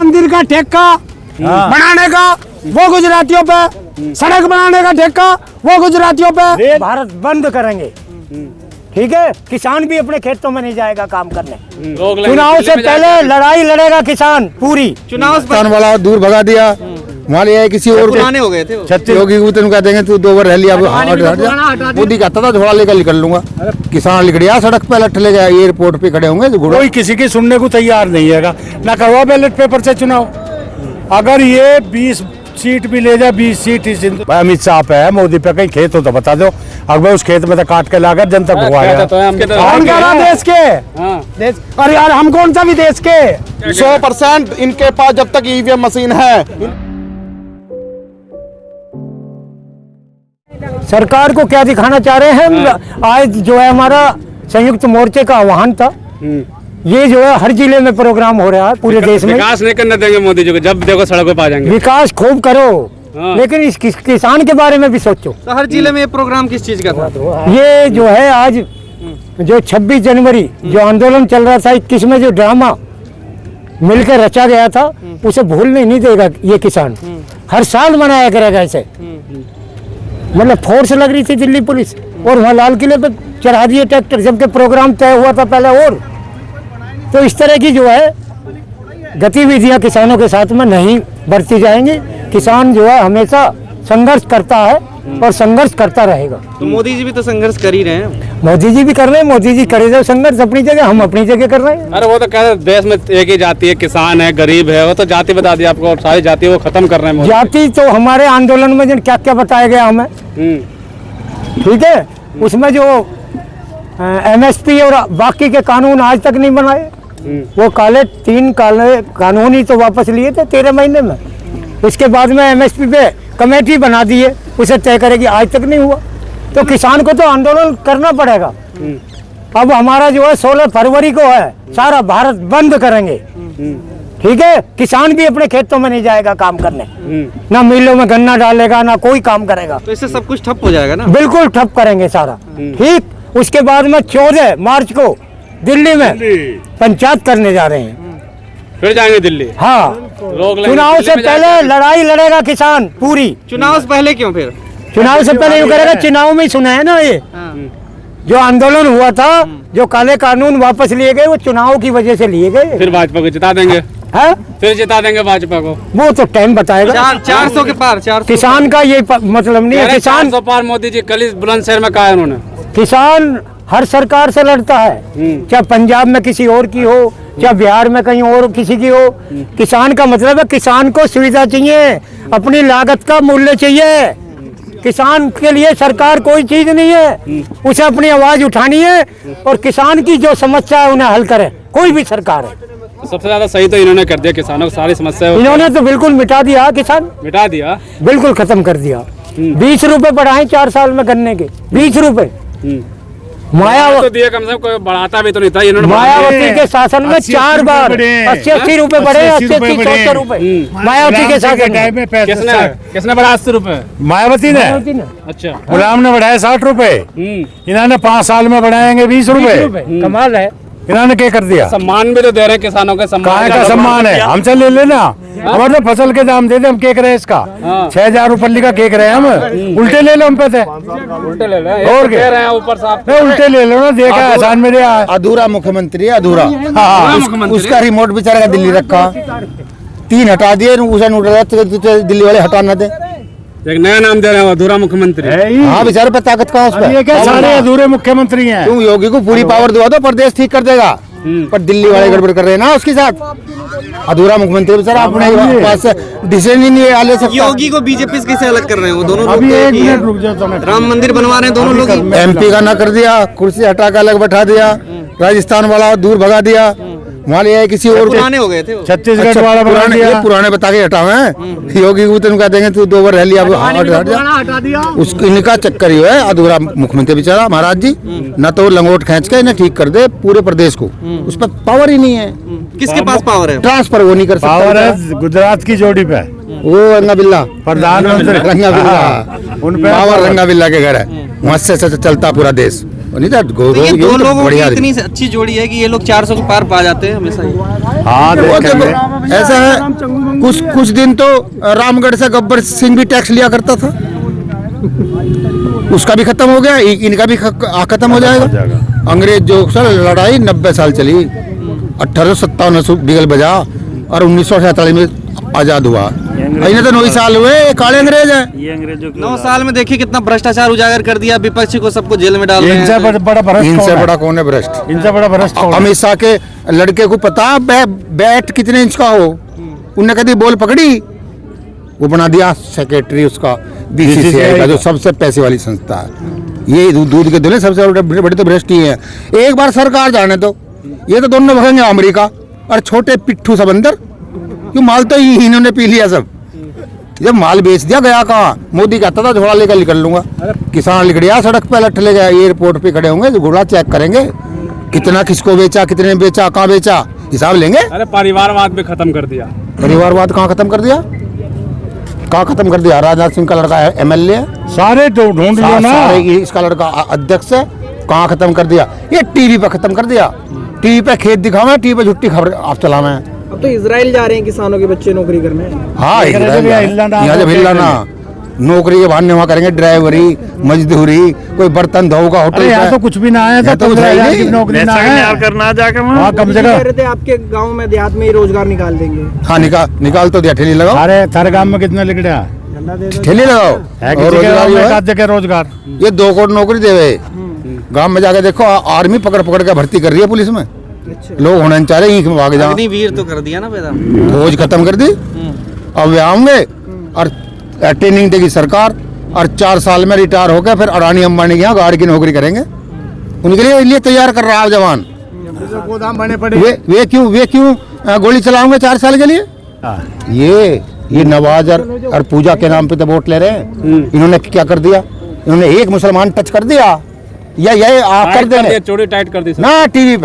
मंदिर का ठेका बनाने का वो गुजरातियों पे, सड़क बनाने का ठेका वो गुजरातियों पे। भारत बंद करेंगे, ठीक है। किसान भी अपने खेतों में नहीं जाएगा काम करने। चुनाव से पहले लड़ाई लड़ेगा किसान पूरी। किसान वाला दूर भगा दिया, वहाँ ले आए किसी और पुराने हो गए थे। छत्तीस योगी को तुम कह देंगे तू 2 बार रह लिया, मोदी कहता था झोला लेकर निकल लूंगा। किसान लिख गया सड़क पे, लट ले गया, एयरपोर्ट पे खड़े होंगे। कोई किसी की सुनने को तैयार नहीं है ना करवा बैलेट पेपर से चुनाव। अगर ये 20 सीट भी ले जाए, 20 सीट अमित शाह पे है, मोदी पे कहीं खेत हो तो बता दो। अगर उस खेत में तो काट के लाकर जनता भगवाएगा। कौन कह रहा देश के और यार हम कौन सा भी देश के 100% इनके पास जब तक ईवीएम मशीन है। सरकार को क्या दिखाना चाह रहे हैं? आज जो है हमारा संयुक्त मोर्चे का आह्वान था, ये जो है हर जिले में प्रोग्राम हो रहा है पूरे देश में। विकास नहीं करने देंगे मोदी जी को, जब देखो सड़कों पर आ जाएंगे। विकास खूब करो, लेकिन इस किसान के बारे में भी सोचो। तो हर जिले में ये प्रोग्राम किस चीज का था? ये जो है आज जो 26 जनवरी जो आंदोलन चल रहा था, 21 में जो ड्रामा मिलकर रचा गया था, उसे भूलने नहीं देगा ये किसान। हर साल मनाया करेगा इसे। मतलब फोर्स लग रही थी दिल्ली पुलिस और वहाँ लाल किले पे चढ़ा दिए ट्रैक्टर, जबकि प्रोग्राम तय हुआ था पहले। और तो इस तरह की जो है गतिविधियां किसानों के साथ में नहीं बरती जाएंगी। किसान जो है हमेशा संघर्ष करता है और संघर्ष करता रहेगा। तो मोदी जी भी तो संघर्ष कर ही रहे हैं। मोदी जी भी कर रहे हैं, मोदी जी करे जो संघर्ष अपनी जगह, हम अपनी जगह कर रहे हैं। अरे वो तो कह रहे देश में एक ही जाति है, किसान है, गरीब है। वो तो जाति बता दिया आपको, सारी जाति वो खत्म कर रहे हैं। जाति तो हमारे आंदोलन में क्या क्या बताया गया हमें, ठीक है। उसमें जो MSP और बाकी के कानून आज तक नहीं बनाए, वो 3 काले कानून ही तो वापस लिए थे 13 महीने में। उसके बाद में MSP पे कमेटी बना दी है, उसे तय करेगी, आज तक नहीं हुआ। तो किसान को तो आंदोलन करना पड़ेगा। अब हमारा जो है 16 फरवरी को है, सारा भारत बंद करेंगे, ठीक है। किसान भी अपने खेतों में नहीं जाएगा काम करने, ना मिलों में गन्ना डालेगा, ना कोई काम करेगा। तो इससे सब कुछ ठप हो जाएगा ना? बिल्कुल ठप करेंगे सारा, ठीक। उसके बाद में 14 मार्च को दिल्ली में पंचायत करने जा रहे हैं, फिर जाएंगे दिल्ली। हाँ, चुनाव से पहले लड़ाई लड़ेगा किसान पूरी। चुनाव से पहले क्यों? फिर चुनाव से पहले क्यों करेगा? चुनाव में ही सुना है ना, ये जो आंदोलन हुआ था, जो काले कानून वापस लिए गए, वो चुनाव की वजह से लिए गए। फिर भाजपा को जिता देंगे, है? फिर जिता देंगे भाजपा को। वो तो टाइम बताएगा। 400 के पार 400 किसान का ये मतलब नहीं है। किसान 400 पार मोदी जी कल इस बुलंदशहर में कहा है उन्होंने। किसान हर सरकार से लड़ता है, चाहे पंजाब में किसी और की हो, चाहे बिहार में कहीं और किसी की हो। किसान का मतलब है किसान को सुविधा चाहिए, अपनी लागत का मूल्य चाहिए। किसान के लिए सरकार कोई चीज नहीं है, उसे अपनी आवाज उठानी है और किसान की जो समस्या है उन्हें हल करे, कोई भी सरकार है। सबसे ज्यादा सही तो इन्होंने कर दिया, किसानों की सारी समस्या इन्होंने तो बिल्कुल मिटा दिया, किसान मिटा दिया, बिल्कुल खत्म कर दिया। 20 रुपए बढ़ाए 4 साल में गन्ने के, 20 रुपए। मायावती तो दिया, कम से कम कोई बढ़ाता भी तो नहीं था इन्होंने। मायावती के शासन में 4 बार 80 रुपए बढ़े, 80-100 रुपए मायावती के शासन में। किसने बढ़ाया 80 रुपए? मायावती ने। अच्छा, गुलाम ने बढ़ाया 60 रुपए, इन्होंने 5 साल में बढ़ाएंगे 20 रुपए। कमाल है, इन्होंने क्या कर दिया? सम्मान भी तो दे रहे हैं किसानों के। सम्मान का सम्मान है, हमसे ले लेना। हमारे तो फसल के दाम दे दे, हम केक रहे इसका 6000 रुपये का केक रहे हम। उल्टे ले लो हम पे थे, उल्टे ले लो और क्या रहे हैं ऊपर साहब, उल्टे ले लो ना। देखा आसान मेरे अधूरा मुख्यमंत्री है, अधूरा। उसका रिमोट बेचारा दिल्ली रखा, 3 हटा दिए, उसे दिल्ली वाले हटाना दे। एक नया नाम दे रहे हो, अधूरा मुख्यमंत्री। हाँ, बेचारे पे ताकत कहाँ उस पे? सारे अधूरे मुख्यमंत्री हैं। तुम योगी को पूरी पावर दो, प्रदेश ठीक कर देगा, पर दिल्ली वाले गड़बड़ कर रहे हैं ना उसके साथ। अधूरा मुख्यमंत्री बेचारा अपने पास डिसीजन ही नहीं ले सकता। योगी को बीजेपी से अलग कर रहे हैं वो दोनों लोग। राम मंदिर बनवा रहे हैं दोनों लोग। MP का ना कर दिया, कुर्सी हटा कर अलग बैठा दिया। राजस्थान वाला दूर भगा दिया, वहाँ ले आए किसी और। पुराने हो गए थे, छत्तीसगढ़ वाला पुराने बता के हटावे हैं। योगी को तुम कह देंगे तू 2 बार रह लिया, हटा दिया। उसको इनका चक्कर ही है, अधूरा मुख्यमंत्री बेचारा महाराज जी। न तो लंगोट खींच के इन्हें ठीक कर दे पूरे प्रदेश को, उस पर पावर ही नहीं है। किसके पास पावर है? ट्रांसफर वो नहीं कर सकता। पावर है गुजरात की जोड़ी पे, वो रंगा बिल्ला प्रधानमंत्री रंगा बिल्ला, उन पे पावर रंगा बिल्ला के घर है, वहाँ से चलता पूरा देश। नहीं था तो ये दो लोगों की बढ़िया इतनी अच्छी जोड़ी है कि ये लोग 400 के पार पा जाते हैं हमेशा ही। हाँ वो देखेंगे। देखो, ऐसा है कुछ दिन तो रामगढ़ से गब्बर सिंह भी टैक्स लिया करता था, उसका भी खत्म हो गया, इनका भी खत्म हो जाएगा। अंग्रेज जो सर लड़ाई 90 साल चली, 1857 में बिगल बजा और 1948 में आजाद हुआ। इन्हें तो 9 साल हुए, काले अंग्रेज है। ये अंग्रेजों 9 साल में देखिए कितना भ्रष्टाचार उजागर कर दिया, विपक्षी को सबको जेल में डाल रहे इनसे हैं। बड़ा भ्रष्ट इनसे कौन है? बड़ा कौन है भ्रष्ट? इनसे बड़ा भ्रष्ट कौन है? अमित शाह के लड़के को पता बैट कितने इंच का हो, उनने कभी बॉल पकड़ी, वो बना दिया सेक्रेटरी उसका बीसीसीआई का, जो सबसे पैसे वाली संस्था है। ये दूध के दुले सबसे बड़े तो भ्रष्ट ही है। एक बार सरकार जाने तो ये तो दोनों भगेंगे, अमेरिका और छोटे पिट्ठू सब अंदर, क्यों माल तो इन्होंने पी लिया सब। जब माल बेच दिया गया कहाँ? मोदी कहता था घोड़ा लेकर निकल लूंगा, किसान लिख गया सड़क पे लट ले गया, एयरपोर्ट पे खड़े होंगे, घोड़ा चेक करेंगे कितना किसको बेचा, कितने बेचा, कहाँ बेचा, हिसाब लेंगे। अरे परिवारवाद भी खत्म कर दिया। परिवारवाद कहाँ खत्म कर दिया? कहाँ खत्म कर दिया? राजनाथ सिंह का लड़का है एमएलए है, सारे तो ढूंढ लो ना। इसका लड़का अध्यक्ष है, कहाँ खत्म कर दिया? ये टीवी पे खत्म कर दिया। टीवी पे खेत दिखावे, टीवी पे झूठी खबर आप चलावे। अब तो इजराइल जा रहे हैं किसानों के बच्चे नौकरी करने। हाँ, यहाँ जब हिलाना नौकरी के बहाने वहाँ करेंगे, ड्राइवरी, मजदूरी, कोई बर्तन धोगा होटल अरे यहाँ पे। तो कुछ भी ना है, यहाँ तो तो कुछ है ही 15,000 की नहीं। नौकरी ना है करना जाके वहाँ कम से कह कम। रहे थे आपके गांव में देहात में ही रोजगार निकाल देंगे। हाँ, निकाल तो दिया, ठेली लगाओ, अरे थारे गांव में कितना लिख रहा ठेली लगाओ है? और रोजगार किसी है। जगह रोजगार। ये 2 करोड़ नौकरी देवे। गांव में जाके देखो, आर्मी पकड़ के भर्ती कर रही है पुलिस में। लोग होना चाह रहे, ईंख में भाग जाओ। अग्निवीर तो कर दिया ना पैदा। फौज खत्म कर दी, अब वे आएंगे और ट्रेनिंग देगी सरकार, और 4 साल में रिटायर होकर फिर अडानी अंबानी के यहाँ गार्ड की नौकरी करेंगे। उनके लिए तैयार कर रहा है जवान। गोदाम बने पड़े। वे क्यों गोली चलाओगे 4 साल के लिए? ये नवाज और पूजा के नाम पे तो वोट ले रहे हैं। इन्होंने क्या कर दिया? इन्होंने एक मुसलमान टच कर दिया, या ये आप कर देंगे चोरी टाइट कर दी सब। ना, टीवी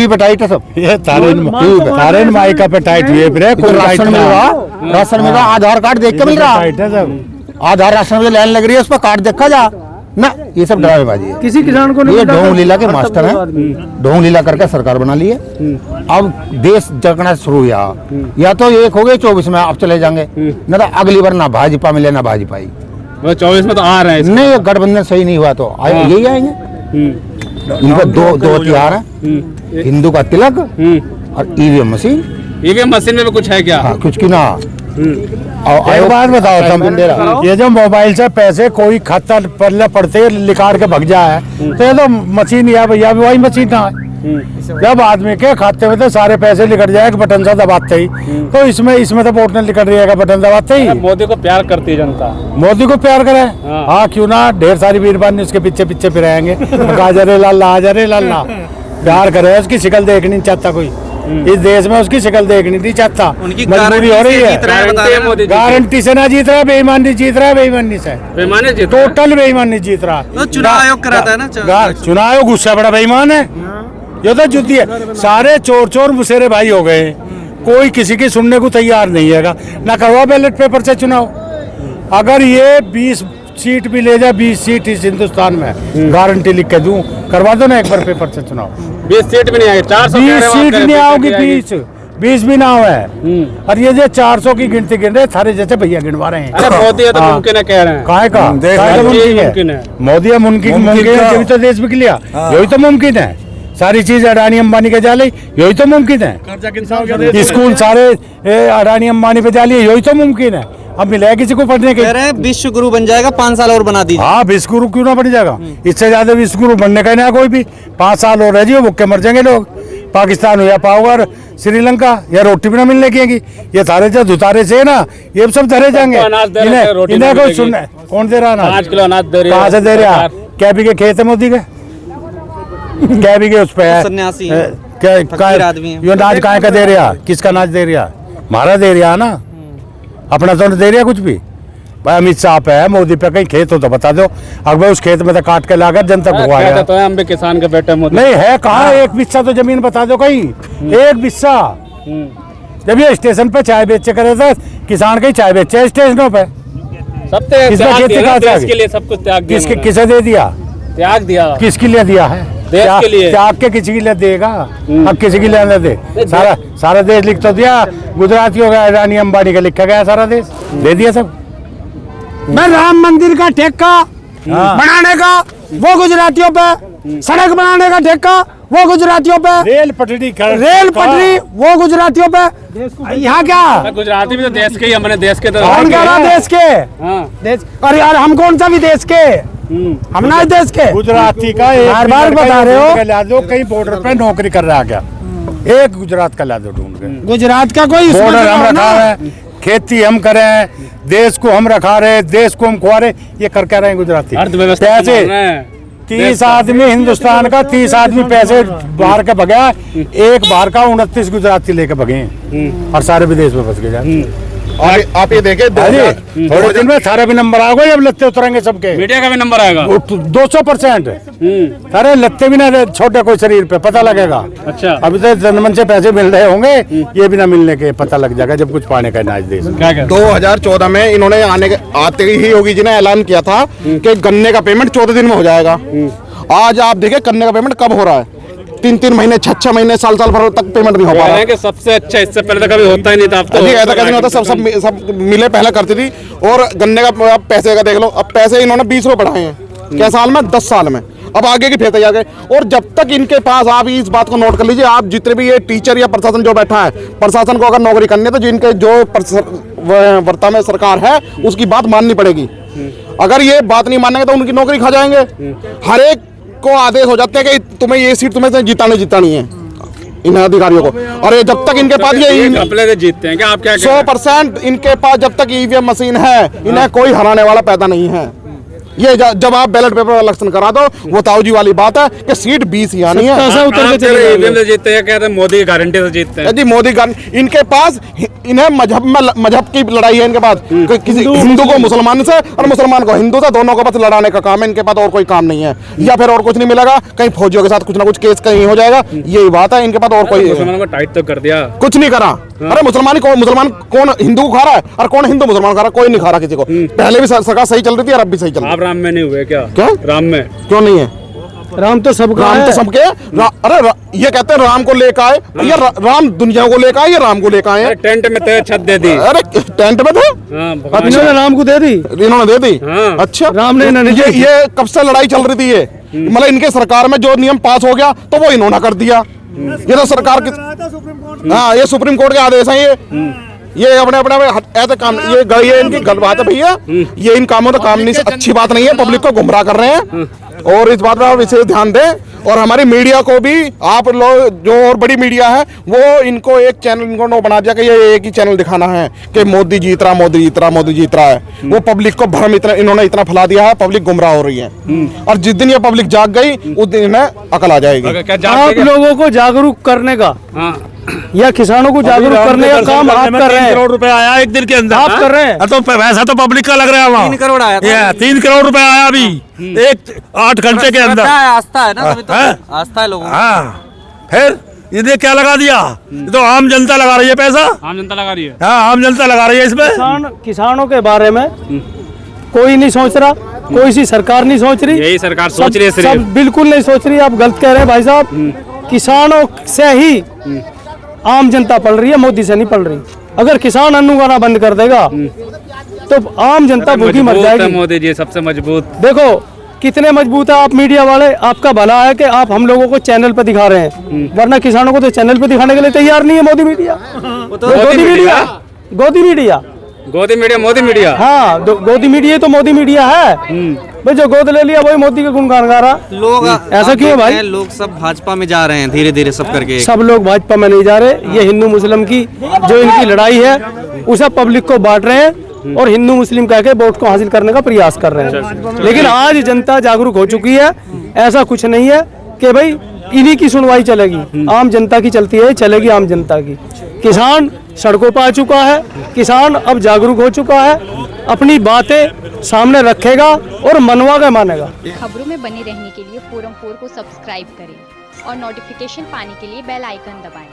पे टाइट है सब। ये तारेन माइका पे टाइट हुए फिर तो राशन मिल रहा, आधार कार्ड देख के मिल रहा। टाइट है सब। आधार राशन में लाइन लग रही है, उस पर कार्ड देखा जा ना, ये सब ड्रामेबाजी है। किसी किसान को ये ढोंग लीला के मास्टर हैं, ढोंग लीला करके सरकार बना ली है। अब देश जगना शुरू हुआ, या तो एक हो गए 24 में आप चले जाएंगे, न तो अगली बार ना भाजपा मिले ना भाजपाई। वो 24 में तो आ रहे हैं। नहीं, गठबंधन सही नहीं हुआ तो यही आएंगे। इनको दो हथियार है, हिंदू का तिलक और ईवीएम मशीन। ईवीएम मशीन में भी कुछ है क्या? हाँ, कुछ की ना। एक बात बताओ तुम, ये जो मोबाइल से पैसे कोई खाता पल्ले पड़ते निकाल के भग जाए, तो ये तो मशीन या भैया वही मशीन ना है। जब आदमी के खाते में तो सारे पैसे निकल जाएगा बटन से दबाते ही, तो इसमें तो वोट निकल रहेगा बटन दबाते ही। मोदी को प्यार करती है जनता। मोदी को प्यार करे, हाँ। हाँ क्यों ना, ढेर सारी वीरबानी उसके पीछे फिराएंगे। गाजरे लाला आजरे लाला, प्यार करे, उसकी शक्ल देखनी नहीं चाहता कोई। इस देश में उसकी शक्ल देखनी नहीं चाहता, उनकी मजबूरी हो रही है। गारंटी से ना जीत रहा, बेईमानी जीत रहा है, बेईमानी से बेईमानी जीत टोटल बेईमानी जीत रहा। तो चुनाव आयोग कराता है ना। चुनाव आयोग गुस्सा बड़ा बेईमान है, ये तो जुद्दी है। सारे चोर मुसेरे भाई हो गए, कोई किसी की सुनने को तैयार नहीं है ना। करवा बैलेट पेपर से चुनाव, अगर ये 20 सीट भी ले जाए, 20 सीट इस हिंदुस्तान में गारंटी लिख के दूं, करवा दो ना एक बार पेपर से चुनाव। 20 सीट भी नहीं आएगी, 400 20 सीट नहीं आओगी, 20 भी ना है। और ये जो 400 की गिनती गिन रहे, थारे जैसे भैया गिनवा रहे हैं। अरे मोदी है तो हाँ। मुमकिन है कह रहे हैं। काहे का मुमकिन है। मोदी है मुमकिन है, यही तो देश बिक लिया, यही तो मुमकिन है। सारी चीज अडानी अंबानी के जाले, यही तो मुमकिन है। स्कूल सारे अडानी अंबानी पे जाली, यही तो मुमकिन है। अब मिला है किसी को पढ़ने के? कह रहे हैं विश्व गुरु बन जाएगा, 5 साल और बना दीजिए। हाँ, विश्व गुरु क्यों ना बन जाएगा? इससे ज्यादा विश्व गुरु बनने का ना कोई भी। 5 साल और रह जाइए, भूखे मर जाएंगे लोग। पाकिस्तान हो या पावर श्रीलंका, या रोटी भी ना मिलने की। ये सारे जो धुतारे से है ना, ये सब धरे जाएंगे। इन्हें कोई सुनना, कौन दे रहा ना? 5 किलो अनाज दे रही है। कहाँ से दे रहा? क्या भी के खेत है मोदी के? क्या भी के उस पे सन्यासी है? है, फकीर आदमी है। ये अनाज कहाँ का दे रहा? किसका अनाज दे रहा? हमारा दे रहा ना, अपना तो नहीं दे रहा कुछ भी। भाई अमित शाह पे है, मोदी पे कहीं खेत हो तो बता दो। अगर उस खेत में तो काट के लाकर जनता भुगवाया तो हम भी किसान के बेटे मोदी। नहीं है कहाँ? एक बिस्सा तो जमीन बता दो कहीं, एक बिस्सा। जब ये स्टेशन पे चाय बेचे करे था, किसान कहीं चाय बेचे स्टेशनों पे। सब त्याग किसका दिया खेती ना, कहाँ से आ देश गई? के लिए सब कुछ त्याग दिया किसे दे दिया? त्याग दिया किसके लिए दिया है? देश के लिए। त्याग के किसी के लिए देगा? अब किसी के लिए न दे। सारा देश लिख तो दिया, गुजरातियों का, अडानी अंबानी का लिखा गया, सारा देश दे दिया सब। मैं राम मंदिर का ठेका बनाने का वो गुजरातियों पे, सड़क बनाने का ठेका वो गुजरातियों पे, रेल पटरी वो गुजरातियों पे। यहाँ क्या गुजराती भी तो देश के ही, हमने देश के तो कौन कह रहा देश के? देश, अरे यार हम कौन सा भी देश के? हम ना देश के। गुजराती का बार बार बता रहे हो। ला दो, कहीं बॉर्डर पे नौकरी कर रहा क्या? एक गुजरात का ला दो ढूंढ के। गुजरात का कोई बॉर्डर हम रखा है, खेती हम करें, देश को हम रखा रहे, देश को हम खुआ रहे, ये कर क्या रहे हैं गुजराती? अर्थव्यवस्था पैसे 30 आदमी हिंदुस्तान का, 30 आदमी पैसे बाहर के भगा, एक बाहर का 29 गुजराती लेके भगे हैं और सारे विदेश में फंस गए। और आप ये देखें थोड़े दिन में सारे भी नंबर आ गए, अब लत्ते उतरेंगे सबके, मीडिया का भी नंबर आएगा 200%। अरे लत्ते भी ना छोटे कोई शरीर पे पता लगेगा। अच्छा, अभी तो जनमन से पैसे मिल रहे होंगे, ये भी ना मिलने के पता लग जाएगा जब कुछ पाने का नाच देश। 2014 में इन्होंने आते ही योगी जी ने ऐलान किया था कि गन्ने का पेमेंट 14 दिन में हो जाएगा। आज आप देखें गन्ने का पेमेंट कब हो रहा है, 3-3 महीने, 6-6 महीने, साल भर तक पेमेंट नहीं हो पा रहा है। कि सबसे अच्छा, इससे पहले तो कभी होता ही नहीं था। अब तो ऐसा कभी नहीं होता, सब मिले पहले करती थी। और गन्ने का अब पैसे का देख लो, अब पैसे इन्होंने 20 रुपए बढ़ाए हैं। क्या साल में? 10 साल में। अब आगे की फिर तैयार गए। और जब तक इनके पास, आप इस बात को नोट कर लीजिए, आप जितने भी ये टीचर या प्रशासन जो बैठा है, प्रशासन को अगर नौकरी करनी है तो जिनके जो वर्तमान में सरकार है उसकी बात माननी पड़ेगी। अगर ये बात नहीं मानेंगे तो उनकी नौकरी खा जाएंगे। हर एक को आदेश हो जाते हैं कि तुम्हें ये सीट तुम्हें जितानी है इन अधिकारियों को। और ये जब तक इनके पास ये घपले से जीतते हैं क्या? आप क्या 100% इनके पास जब तक ईवीएम मशीन है, इन्हें कोई हराने वाला पैदा नहीं है। ये जब आप बैलेट पेपर इलेक्शन करा दो, वो ताऊजी वाली बात है कि सीट 20 ही आनी है। जीतते हैं, कहते हैं मोदी की गारंटी से जीतते हैं जी, मोदी गारंटी। इनके पास, इन्हें मजहब की लड़ाई है इनके पास, किसी हिंदू को मुसलमान से और मुसलमान को हिंदू से, दोनों को बस लड़ाने का काम है इनके पास, और कोई काम नहीं है। या फिर और कुछ नहीं मिलेगा, कहीं फौजियों के साथ कुछ ना कुछ केस कहीं हो जाएगा, यही बात है इनके पास। और कोई मुसलमानों को टाइट तो कर दिया, कुछ नहीं करा। अरे मुसलमान कौन हिंदू को खा रहा है और कौन हिंदू मुसलमान खा रहा है? कोई नहीं खा रहा किसी को। पहले भी सरकार सही चल रही थी और अब भी सही चल रही है। आप राम में नहीं हुए क्या? क्या राम में क्यों नहीं है? राम तो सबका, राम तो सबके। अरे ये कहते हैं राम को लेकर आए, ये राम दुनिया को लेकर आए, ये राम को लेकर आए। टेंट में थे, छत दे दी। अरे टेंट में थे, इन्होंने राम को दे दी, इन्होंने दे दी। हाँ। अच्छा, राम ने ये कब से लड़ाई चल रही थी? ये मतलब इनके सरकार में जो नियम पास हो गया तो वो इन्होंने कर दिया। ये तो सरकार की, हाँ, ये सुप्रीम कोर्ट के आदेश हैं। ये अपने ऐसे काम, ये इनकी गलत बात है भैया। ये इन कामों तो काम नहीं से अच्छी बात नहीं है, पब्लिक को गुमराह कर रहे हैं। और इस बात पर आप विशेष ध्यान दें। और हमारी मीडिया को भी, आप लोग जो और बड़ी मीडिया है, वो इनको एक चैनल इनको नो बना दिया कि ये एक ही चैनल दिखाना है कि मोदी जीत रहा, मोदी जीत रहा, मोदी जीत रहा है। वो पब्लिक को भ्रम इन्होंने इतना फैला दिया है, पब्लिक गुमराह हो रही है। और जिस दिन ये पब्लिक जाग गई उस दिन इन्हें अकल आ जाएगी। आप लोगों को जागरूक करने का या किसानों को जागरूक करने का काम आप कर रहे हैं। 3 करोड़ रुपए आया एक दिन के अंदर, आप कर रहे हैं। तो पैसा तो पब्लिक का लग रहा है वहाँ। 3 करोड़ आया था। 3 करोड़ रुपए आया अभी एक 8 घंटे के अंदर। आस्था है ना, आस्था है लोगों को। हाँ, फिर ये क्या लगा दिया? ये तो आम जनता लगा रही है पैसा। आम जनता लगा रही है। हाँ, आम जनता लगा रही है इसमें। किसानों के बारे में कोई नहीं सोच रहा, कोई सी सरकार नहीं सोच रही। यही सरकार सोच रही है सिर्फ। सब बिल्कुल नहीं सोच रही। आप गलत कह रहे हैं भाई साहब। किसानों से ही आम जनता पल रही है, मोदी से नहीं पल रही। अगर किसान अन्न उगाना बंद कर देगा तो आम जनता भूखी मर जाएगी। मोदी जी सबसे मजबूत। देखो कितने मजबूत है आप मीडिया वाले। आपका भला है कि आप हम लोगों को चैनल पर दिखा रहे हैं, वरना किसानों को तो चैनल पर दिखाने के लिए तैयार नहीं है मोदी मीडिया। गोदी मीडिया, गोदी मीडिया, गोदी मीडिया, मोदी मीडिया। हाँ, गोदी मीडिया तो मोदी मीडिया है भाई। जो गोद ले लिया वही मोदी के गुणगान गा रहा। लोग ऐसा क्यों है भाई? लोग सब भाजपा में जा रहे हैं धीरे धीरे सब करके। सब लोग भाजपा में नहीं जा रहे। ये हिंदू मुस्लिम की जो इनकी लड़ाई है उसे पब्लिक को बांट रहे हैं और हिंदू मुस्लिम कह के वोट को हासिल करने का प्रयास कर रहे हैं। लेकिन आज जनता जागरूक हो चुकी है। ऐसा कुछ नहीं है कि भाई इन्हीं की सुनवाई चलेगी, आम जनता की चलती है, चलेगी आम जनता की। किसान सड़कों पर आ चुका है, किसान अब जागरूक हो चुका है, अपनी बातें सामने रखेगा और मनवा के मानेगा। खबरों में बने रहने के लिए फोरम 4 को सब्सक्राइब करें और नोटिफिकेशन पाने के लिए बेल आइकन दबाएं।